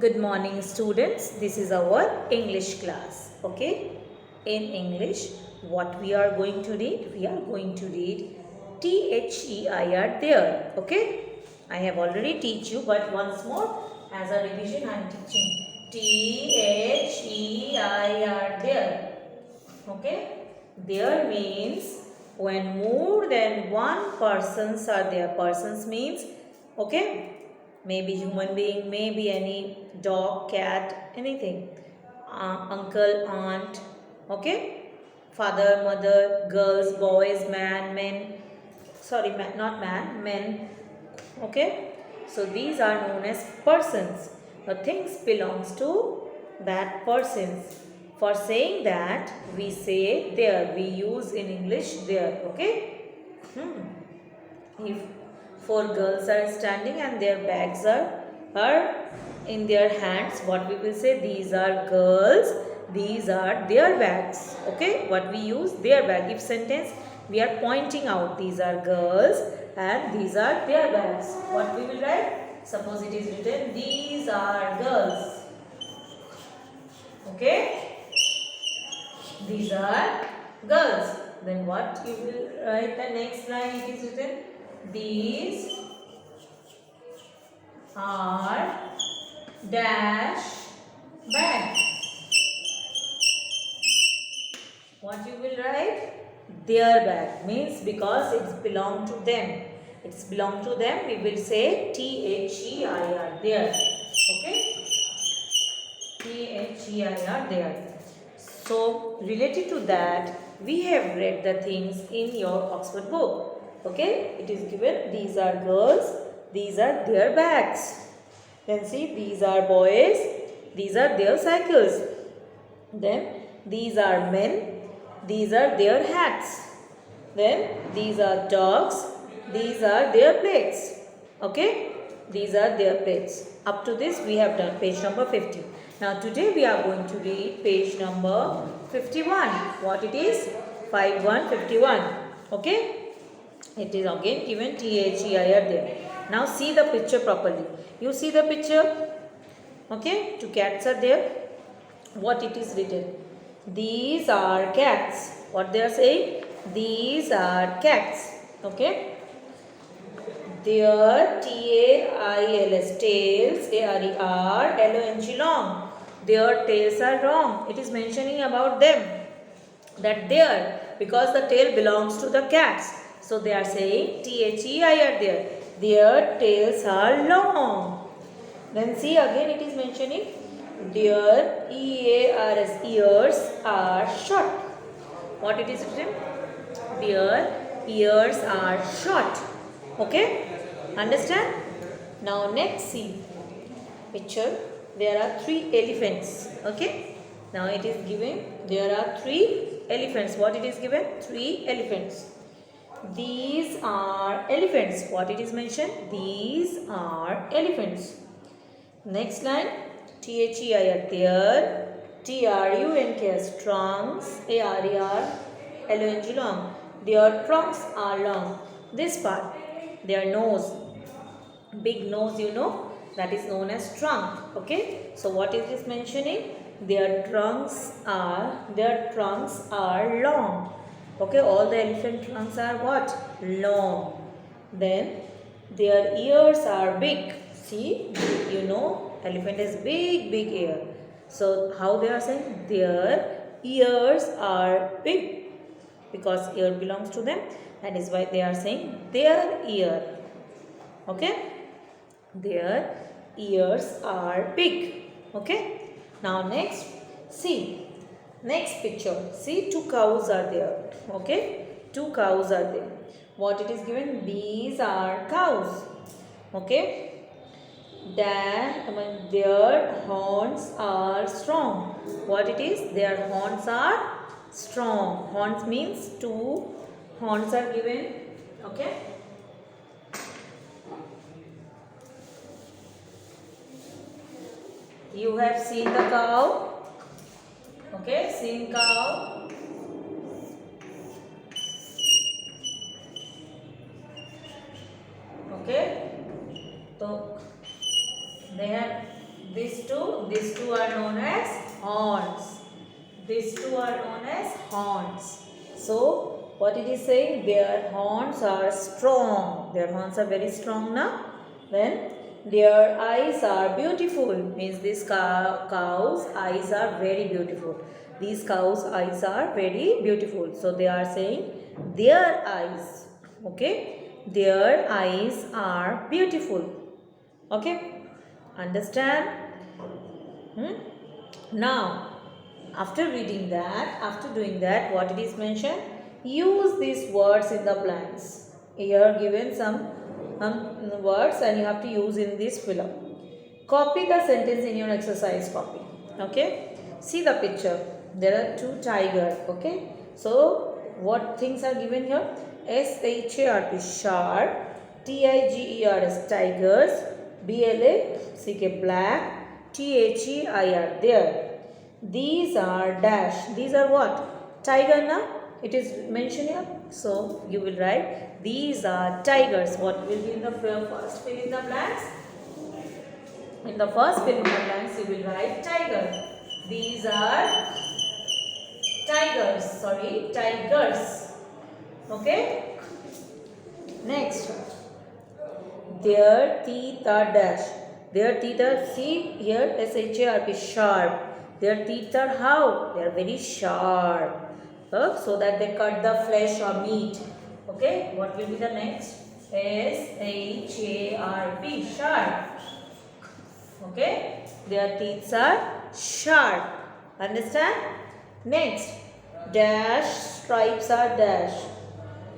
Good morning students. This is our English class. Okay. In English, what we are going to read? We are going to read THEIR there. Okay. I have already teach you, but once more as a revision I am teaching THEIR there. Okay. There means when more than one persons are there. Persons means, okay, maybe human being, maybe any dog, cat, anything, uncle, aunt, okay, father, mother, girls, boys, men, sorry, not man, men, okay. So these are known as persons. The things belongs to that persons. For saying that, we say there, we use in English there, okay. If four girls are standing and their bags are in their hands, what we will say? These are girls, these are their bags. Okay, what we use? Their bag. If sentence, we are pointing out these are girls and these are their bags. What we will write? Suppose it is written these are girls. Okay, these are girls. Then what you will write the next line? It is written these are dash bag. What you will write? Their bag. Means because it's belong to them. It's belong to them. We will say THEIR there. Okay. THEIR there. So related to that, we have read the things in your Oxford book. Okay, it is given these are girls, these are their bags. Then see, these are boys, these are their cycles. Then these are men, these are their hats. Then these are dogs, these are their plates. Okay, these are their plates. Up to this we have done page number 50. Now today we are going to read page number 51. What it is? 5151. Okay. It is again given THEIR there. Now see the picture properly. You see the picture? Okay. Two cats are there. What it is written? These are cats. What they are saying? These are cats. Okay. Their TAILS, tails, ARER, long. Their tails are long. It is mentioning about them. That there, because the tail belongs to the cats. So they are saying THEIR there. Their tails are long. Then see again it is mentioning their EARS, ears are short. What it is written? Their ears are short. Okay? Understand? Now next see picture. There are 3 elephants. Okay? Now it is given there are 3 elephants. What it is given? 3 elephants. These are elephants. What it is mentioned? These are elephants. Next line. THEIR there. TRUNKS trunks. ARER long. Their trunks are long. This part. Their nose. Big nose, you know. That is known as trunk. Okay. So what is this mentioning? Their trunks are long. Okay, all the elephant trunks are what? Long. Then their ears are big. See, you know, elephant has big ear. So how they are saying? Their ears are big because ear belongs to them. That is why they are saying their ear. Okay, their ears are big. Okay. Now next, see, next picture. See, 2 cows are there. Okay, 2 cows are there. What it is given? These are cows. Okay. Their horns are strong. What it is? Their horns are strong. Horns means 2 horns are given. Okay. You have seen the cow. Okay, seen cow. Okay. So they have this These two are known as horns. These two are known as horns. So what it is saying, their horns are strong. Their horns are very strong now. Then their eyes are beautiful, means these cows' eyes are very beautiful. These cows' eyes are very beautiful. So they are saying their eyes. Okay, their eyes are beautiful. Okay, understand? Now, after reading that, after doing that, what it is mentioned? Use these words in the blanks. Here given some words and you have to use in this filler. Copy the sentence in your exercise copy. Okay. See the picture. There are two tigers. Okay. So what things are given here? SHARP sharp, TIGERS tigers, BLACK black, THEIR there. These are dash. These are what? Tiger na? It is mentioned here. So you will write these are tigers. What will be in the first fill in the blanks? In the first fill in the blanks you will write tiger. These are tigers. Sorry, tigers. Okay. Next. Their teeth are dash. Their teeth are, see here, SHARP sharp. Their teeth are how? They are very sharp. So that they cut the flesh or meat. Okay. What will be the next? SHARP sharp. Okay. Their teeth are sharp. Understand? Next. Dash stripes are dash.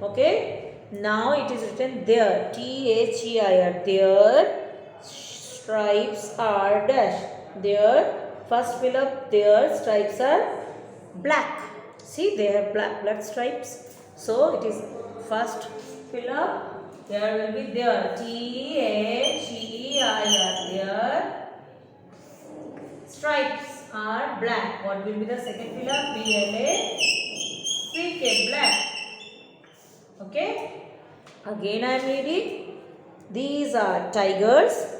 Okay. Now it is written there. THEIR. Their stripes are dash. Their first fill up. Their stripes are black. See, they have black stripes. So it is first fill up. There will be there. THEIR. Their stripes are black. What will be the second fill up? BLACK black. Okay. Again I am reading. These are tigers.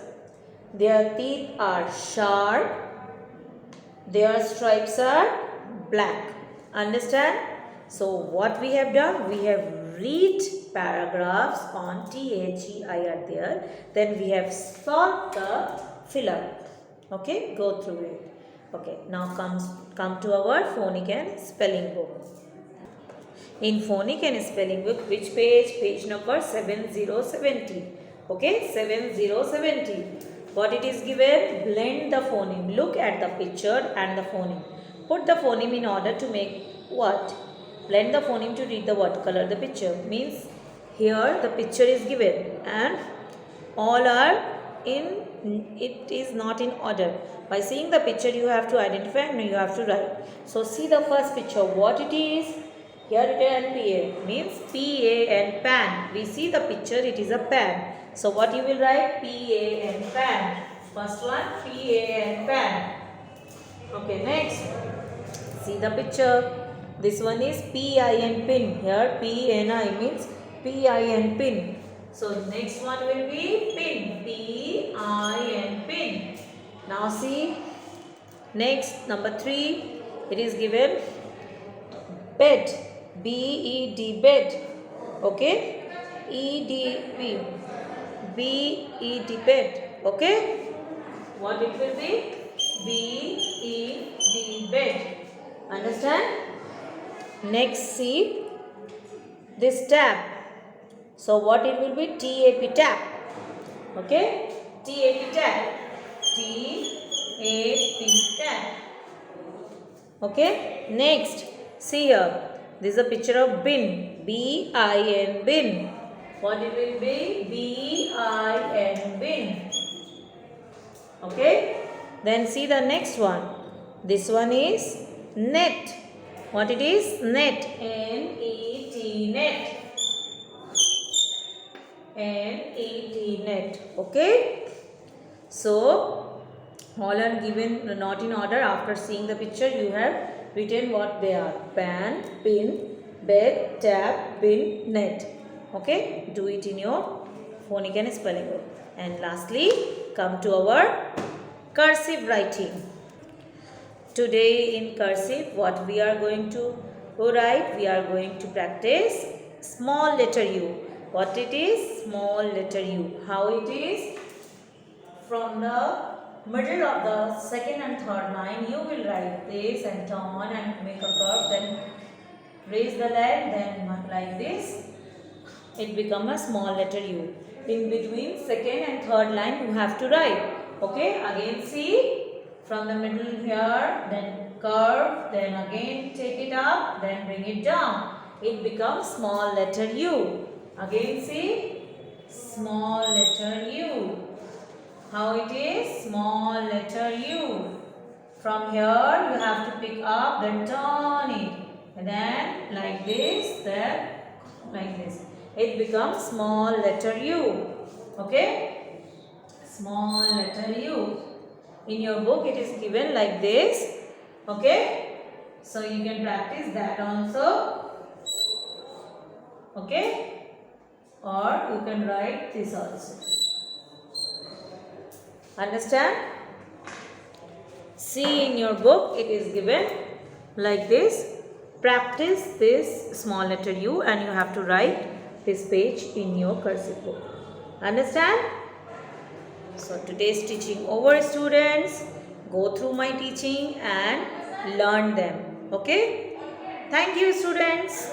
Their teeth are sharp. Their stripes are black. Understand? So what we have done? We have read paragraphs on THEIR there. Then we have solved the filler. Okay, go through it. Okay, now come to our phonic and spelling book. In phonic and spelling book, which page? Page number 7070. Okay, 7070. What it is given? Blend the phoneme. Look at the picture and the phoneme. Put the phoneme in order to make what? Blend the phoneme to read the what? Color the picture. Means here the picture is given and all are in, it is not in order. By seeing the picture you have to identify and you have to write. So see the first picture. What it is? Here it is PA. Means PAN pan. We see the picture, it is a pan. So what you will write? PAN pan. First one, PAN pan. Okay, next. See the picture. This one is PIN pin. Here PNI means PIN pin. So next one will be pin. PIN pin. Now see. Next, number 3. It is given bed. BED bed. Okay. EDB. BED bed. Okay. What it will be? BED bed. Understand? Next, see this tab. So what it will be? TAP tab. Okay? TAP tab. TAP tab. Okay? Next, see here. This is a picture of bin. BIN bin. What it will be? BIN bin. Okay? Then see the next one. This one is net. What it is? Net. NET net. NET net. Okay? So, all are given not in order. After seeing the picture, you have written what they are. Pan, pin, bed, tab, bin, net. Okay? Do it in your phonic and spelling book. And lastly, come to our cursive writing. Today in cursive, what we are going to write? We are going to practice small letter U. What it is? Small letter U. How it is? From the middle of the second and third line, you will write this and turn and make a curve, then raise the leg, then like this. It becomes a small letter U. In between second and third line, you have to write. Okay, again see. From the middle here, then curve, then again take it up, then bring it down. It becomes small letter U. Again see, small letter U. How it is? Small letter U. From here, you have to pick up, then turn it. And then like this, then like this. It becomes small letter U. Okay? Small letter U. In your book it is given like this. Okay, so you can practice that also. Okay, or you can write this also. Understand? See, in your book it is given like this. Practice this small letter U and you have to write this page in your cursive book. Understand? So today's teaching over, students. Go through my teaching and learn them. Okay? Thank you, students.